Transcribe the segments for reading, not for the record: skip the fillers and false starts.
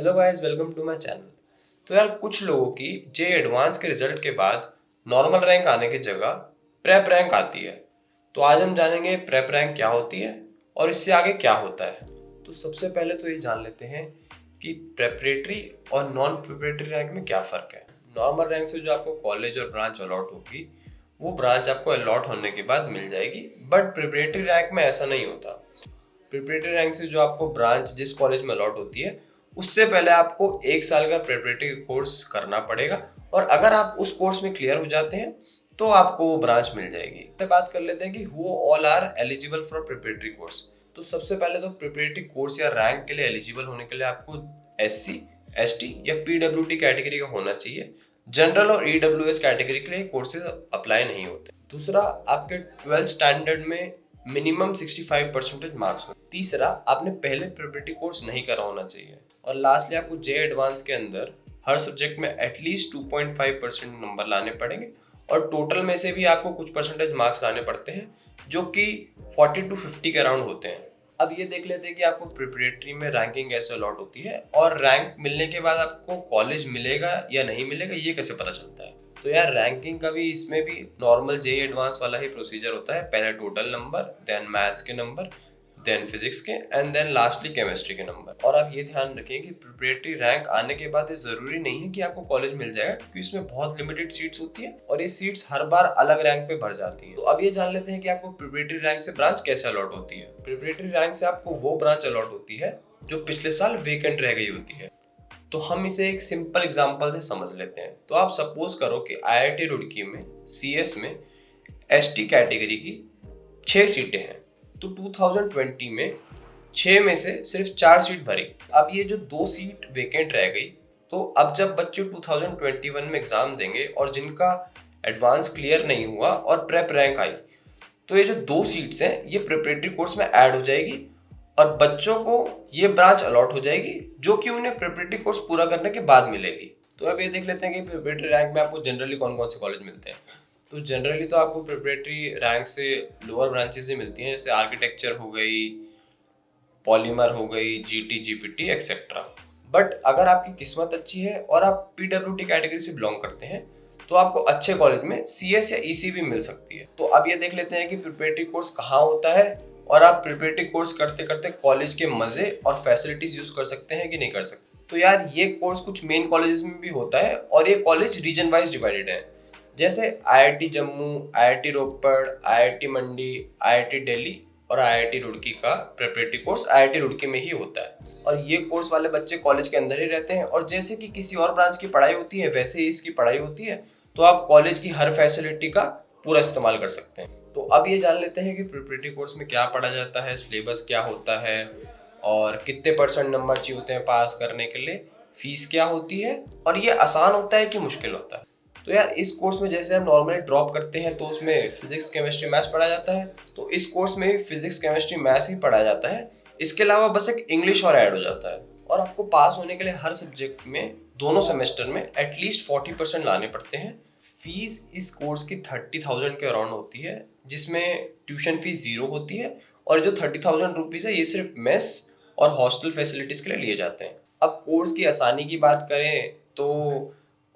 Hello guys, welcome to my channel. तो यार कुछ लोगों की जे एडवांस के रिजल्ट के बाद नॉर्मल रैंक आने की जगह प्रेप रैंक आती है। तो आज हम जानेंगे प्रेप रैंक क्या होती है और इससे आगे क्या होता है। तो सबसे पहले तो ये जान लेते हैं कि प्रेपरेटरी और नॉन प्रेपरेटरी रैंक में क्या फ़र्क है। नॉर्मल रैंक से जो आपको कॉलेज और ब्रांच अलॉट होगी वो ब्रांच आपको अलॉट होने के बाद मिल जाएगी, बट प्रेपरेटरी रैंक में ऐसा नहीं होता। प्रिपरेटरी रैंक से जो आपको ब्रांच जिस कॉलेज में अलॉट होती है उससे पहले आपको 1 साल का प्रिपरेटरी कोर्स करना पड़ेगा, और अगर आप उस कोर्स में क्लियर हो जाते हैं तो आपको वो ब्रांच मिल जाएगी। तो बात कर लेते हैं कि who all are eligible for preparatory course. तो सबसे पहले तो प्रिपरेटरी कोर्स या रैंक के लिए एलिजिबल होने के लिए आपको SC, ST या PWT कैटेगरी का होना चाहिए। जनरल और EWS कैटेगरी के लिए कोर्सेज अप्लाई नहीं होते। दूसरा, आपके 12th स्टैंडर्ड में मिनिमम 65% मार्क्स हो। तीसरा, आपने पहले प्रिपरेटरी कोर्स नहीं करा होना चाहिए। और लास्टली, आपको जे एडवांस के अंदर हर सब्जेक्ट में एटलीस्ट 2.5% नंबर लाने पड़ेंगे, और टोटल में से भी आपको कुछ परसेंटेज मार्क्स लाने पड़ते हैं जो कि 40 to 50 के अराउंड होते हैं। अब ये देख लेते हैं कि आपको प्रिपरेटरी में रैंकिंग कैसे अलॉट होती है, और रैंक मिलने के बाद आपको कॉलेज मिलेगा या नहीं मिलेगा ये कैसे पता चलता है। तो यार रैंकिंग का भी इसमें भी नॉर्मल जे एडवांस वाला ही प्रोसीजर होता है। पहले टोटल नंबर, देन मैथ्स के नंबर, देन फिजिक्स के, एंड देन लास्टली केमिस्ट्री के नंबर। और आप ये ध्यान रखें कि प्रिपरेटरी रैंक आने के बाद ये जरूरी नहीं है कि आपको कॉलेज मिल जाएगा, क्योंकि इसमें बहुत लिमिटेड सीट्स होती है और ये सीट्स हर बार अलग रैंक पे भर जाती हैं। तो अब ये जान लेते हैं कि आपको प्रिपरेटरी रैंक से ब्रांच कैसे अलॉट होती है। प्रिपरेटरी रैंक से आपको वो ब्रांच अलॉट होती है जो पिछले साल वेकेंट रह गई होती है। तो हम इसे एक सिंपल एग्जांपल से समझ लेते हैं। तो आप सपोज करो कि IIT रुड़की में CS में ST कैटेगरी की 6 सीटें हैं। तो 2020 में 6 में से सिर्फ 4 सीट भरी। अब ये जो 2 सीट वेकेंट रह गई, तो अब जब बच्चे 2021 में एग्जाम देंगे और जिनका एडवांस क्लियर नहीं हुआ और प्रेप रैंक आई, तो ये जो 2 सीट्स हैं ये प्रिपरेटरी कोर्स में ऐड हो जाएगी और बच्चों को ये ब्रांच अलॉट हो जाएगी जो कि उन्हें प्रिपरेटरी कोर्स पूरा करने के बाद मिलेगी। तो अब ये देख लेते हैं कि प्रिपरेटरी रैंक में आपको जनरली कौन कौन से कॉलेज मिलते हैं। तो जनरली तो आपको प्रिपरेटरी रैंक से लोअर ब्रांचेस ही मिलती हैं, जैसे आर्किटेक्चर हो गई, पॉलीमर हो गई, GT, GPT एक्सेट्रा। बट अगर आपकी किस्मत अच्छी है और आप PWT कैटेगरी से बिलोंग करते हैं तो आपको अच्छे कॉलेज में CS या EC भी मिल सकती है। तो अब ये देख लेते हैं कि प्रिपरेटरी कोर्स कहाँ होता है और आप प्रिपरेटरी कोर्स करते करते कॉलेज के मजे और फैसिलिटीज यूज कर सकते हैं कि नहीं कर सकते। तो यार ये कोर्स कुछ मेन कॉलेजेस में भी होता है और ये कॉलेज रीजन वाइज डिवाइडेड है, जैसे IIT जम्मू, IIT रोपड़, IIT मंडी, IIT दिल्ली और IIT रुड़की का प्रिपरेटरी कोर्स IIT रुड़की में ही होता है। और ये कोर्स वाले बच्चे कॉलेज के अंदर ही रहते हैं, और जैसे कि किसी और ब्रांच की पढ़ाई होती है वैसे ही इसकी पढ़ाई होती है। तो आप कॉलेज की हर फैसिलिटी का पूरा इस्तेमाल कर सकते हैं। तो अब ये जान लेते हैं कि प्रिपरेटरी कोर्स में क्या पढ़ा जाता है, सिलेबस क्या होता है और कितने % नंबर चाहिए होते हैं पास करने के लिए, फीस क्या होती है और ये आसान होता है कि मुश्किल होता है। तो यार इस कोर्स में जैसे हम नॉर्मली ड्रॉप करते हैं तो उसमें फिजिक्स, केमिस्ट्री, मैथ्स पढ़ा जाता है, तो इस कोर्स में भी फिजिक्स, केमिस्ट्री, मैथ्स ही पढ़ाया जाता है। इसके अलावा बस एक इंग्लिश और ऐड हो जाता है। और आपको पास होने के लिए हर सब्जेक्ट में दोनों सेमेस्टर में एटलीस्ट 40% लाने पड़ते हैं। फीस इस कोर्स की 30,000 के अराउंड होती है, जिसमें ट्यूशन फीस 0 होती है, और जो 30,000 रुपीज़ है ये सिर्फ मेस और हॉस्टल फैसिलिटीज के लिए लिए जाते हैं। अब कोर्स की आसानी की बात करें तो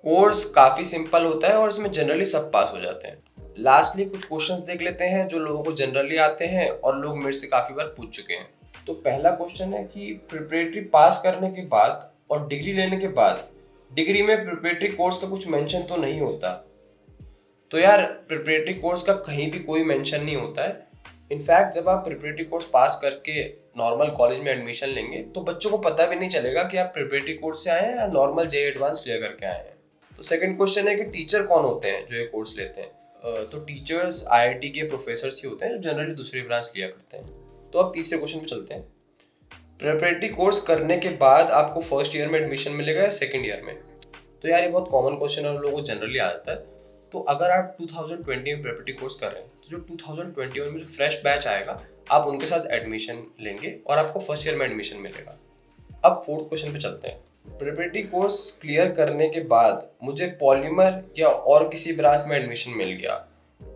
कोर्स काफ़ी सिंपल होता है और इसमें जनरली सब पास हो जाते हैं। लास्टली कुछ क्वेश्चंस देख लेते हैं जो लोगों को जनरली आते हैं और लोग मेरे से काफ़ी बार पूछ चुके हैं। तो पहला क्वेश्चन है कि प्रिपरेटरी पास करने के बाद और डिग्री लेने के बाद डिग्री में प्रिपरेटरी कोर्स का कुछ मेंशन तो नहीं होता। तो यार प्रिपरेटरी कोर्स का कहीं भी कोई मेंशन नहीं होता है। इनफैक्ट जब आप प्रिपरेटरी कोर्स पास करके नॉर्मल कॉलेज में एडमिशन लेंगे तो बच्चों को पता भी नहीं चलेगा कि आप प्रिपरेटरी कोर्स से आए हैं या नॉर्मल जे एडवांस क्लियर करके आए हैं। तो सेकंड क्वेश्चन है कि टीचर कौन होते हैं जो ये कोर्स लेते हैं। तो टीचर्स IIT के प्रोफेसर्स ही होते हैं जो जनरली दूसरी ब्रांच लिया करते हैं। तो अब तीसरे क्वेश्चन पे चलते हैं। प्रिपरेटरी कोर्स करने के बाद आपको फर्स्ट ईयर में एडमिशन मिलेगा या सेकेंड ईयर में। तो यार ये बहुत कॉमन क्वेश्चन है और लोगों को जनरली आ जाता है। तो अगर आप 2020 में प्रिपरेटरी कोर्स कर रहे हैं तो जो 2021 में जो फ्रेश बैच आएगा आप उनके साथ एडमिशन लेंगे और आपको फर्स्ट ईयर में एडमिशन मिलेगा। अब फोर्थ क्वेश्चन पे चलते हैं। प्रिपरेटरी कोर्स क्लियर करने के बाद मुझे पॉलीमर या और किसी ब्रांच में एडमिशन मिल गया,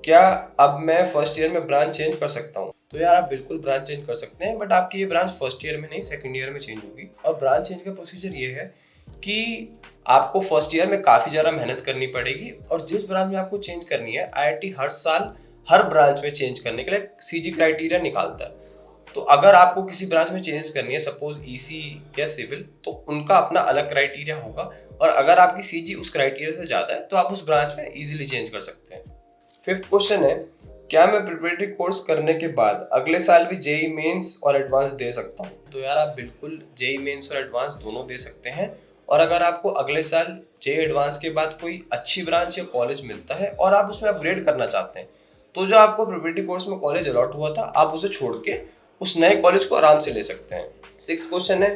क्या अब मैं फर्स्ट ईयर में ब्रांच चेंज कर सकता हूँ? तो यार आप बिल्कुल ब्रांच चेंज कर सकते हैं, बट आपकी ये ब्रांच फर्स्ट ईयर में नहीं सेकंड ईयर में चेंज होगी। और ब्रांच चेंज का प्रोसीजर ये है कि आपको फर्स्ट ईयर में काफ़ी ज़्यादा मेहनत करनी पड़ेगी, और जिस ब्रांच में आपको चेंज करनी है आईआईटी हर साल हर ब्रांच में चेंज करने के लिए सीजी क्राइटेरिया निकालता है। तो अगर आपको किसी ब्रांच में चेंज करनी है, सपोज ईसी या सिविल, तो उनका अपना अलग क्राइटेरिया होगा, और अगर आपकी सीजी उस क्राइटेरिया से ज़्यादा है तो आप उस ब्रांच में इजीली चेंज कर सकते हैं। फिफ्थ क्वेश्चन है, क्या मैं प्रिपरेटरी कोर्स करने के बाद अगले साल भी जेई मेंस और एडवांस दे सकता हूँ? तो यार आप बिल्कुल जेई मेंस और एडवांस दोनों दे सकते हैं। और अगर आपको अगले साल जेई एडवांस के बाद कोई अच्छी ब्रांच या कॉलेज मिलता है और आप उसमें अपग्रेड करना चाहते हैं, तो जो आपको प्रिपरेटरी कोर्स में कॉलेज अलॉट हुआ था, आप उसे छोड़ के उस नए कॉलेज को आराम से ले सकते हैं। सिक्स्थ क्वेश्चन है,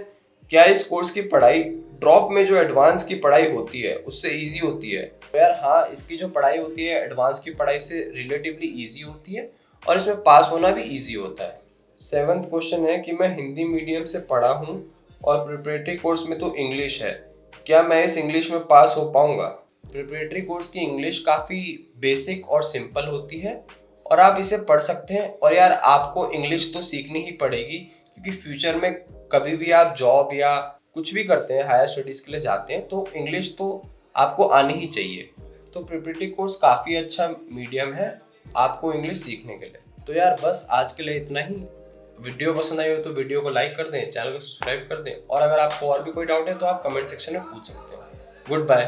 क्या इस कोर्स की पढ़ाई ड्रॉप में जो एडवांस की पढ़ाई होती है उससे इजी होती है? तो यार हाँ, इसकी जो पढ़ाई होती है एडवांस की पढ़ाई से रिलेटिवली इजी होती है, और इसमें पास होना भी इजी होता है। सेवंथ क्वेश्चन है कि मैं हिंदी मीडियम से पढ़ा हूँ और प्रिपरेटरी कोर्स में तो इंग्लिश है, क्या मैं इस इंग्लिश में पास हो पाऊंगा? प्रिपरेटरी कोर्स की इंग्लिश काफ़ी बेसिक और सिंपल होती है, और आप इसे पढ़ सकते हैं। और यार आपको इंग्लिश तो सीखनी ही पड़ेगी, क्योंकि फ्यूचर में कभी भी आप जॉब या कुछ भी करते हैं, हायर स्टडीज़ के लिए जाते हैं, तो इंग्लिश तो आपको आनी ही चाहिए। तो प्रिपरेटरी कोर्स काफ़ी अच्छा मीडियम है आपको इंग्लिश सीखने के लिए। तो यार बस आज के लिए इतना ही। वीडियो पसंद आई हो तो वीडियो को लाइक कर दें, चैनल को सब्सक्राइब कर दें, और अगर आपको और भी कोई डाउट है तो आप कमेंट सेक्शन में पूछ सकते हैं। Good bye.